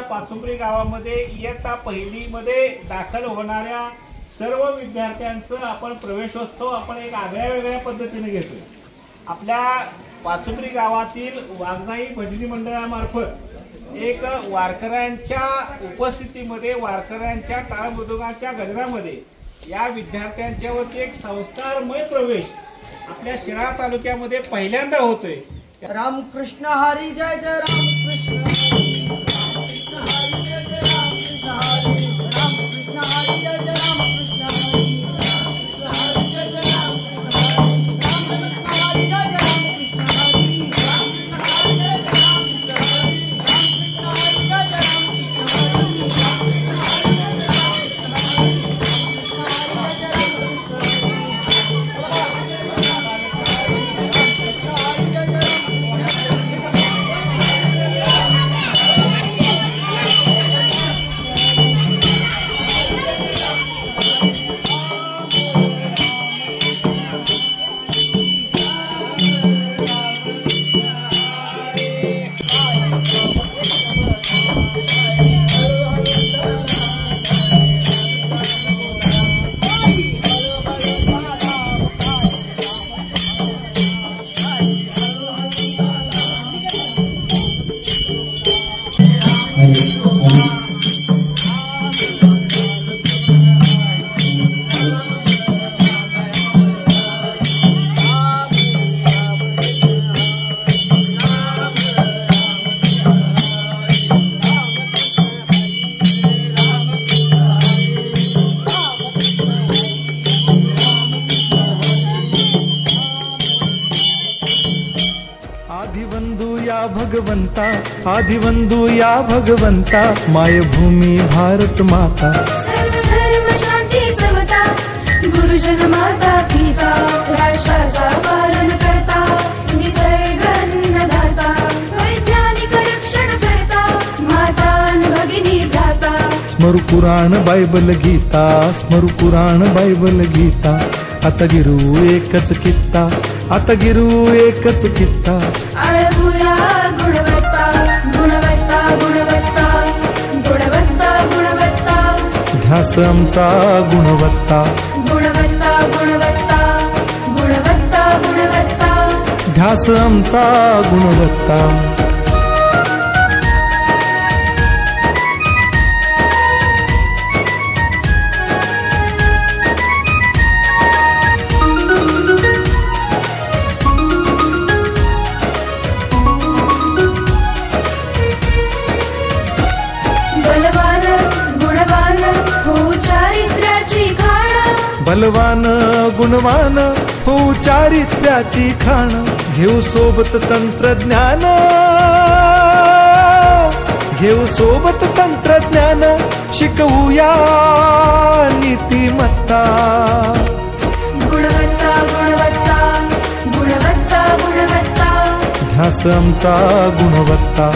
पाचुंबरी गावामध्ये इयत्ता पहिलीमध्ये दाखल होणाऱ्या सर्व विद्यार्थ्यांचं आपण प्रवेशोत्सव आपण एक वेगळ्या पद्धतीने घेतोय। आपल्या पाचुंबरी गावातील वाघजाई भजनी मंडळामार्फत एक वारकऱ्यांच्या उपस्थितीमध्ये वारकऱ्यांच्या टाळ मृदुंगाच्या गजरामध्ये या विद्यार्थ्यांच्यावरती एक संस्कारमय प्रवेश आपल्या शिराळा तालुक्यामध्ये पहिल्यांदा होतोय। रामकृष्ण हरी जय जय रामकृष्ण आदिवंदू या भगवंता मायभूमी भारत माता सर्व धर्म शांती समता गुरुजन माता पिता राष्ट्राचा पालन करता निसर्ग अन्नदाता वैज्ञानिक रक्षण करता माता भगिनी भ्राता स्मरू पुराण बायबल गीता स्मरू पुराण बायबल गीता आता गिरू एकच कित्ता आता गिरू एकच कित्ता आळगुया गुणवत्ता गुणवत्ता गुणवत्ता गुणवत्ता गुणवत्ता ध्यास आमचा गुणवत्ता गुणवत्ता गुणवत्ता गुणवत्ता गुणवत्ता ध्यास आमचा गुणवत्ता। बलवान गुणवान हो चारित्र्याची खाण घेऊ सोबत तंत्रज्ञान घेऊ सोबत तंत्रज्ञान शिकवूया नीतिमत्ता गुणवत्ता गुणवत्ता गुणवत्ता गुणवत्ता ध्यास आमचा गुणवत्ता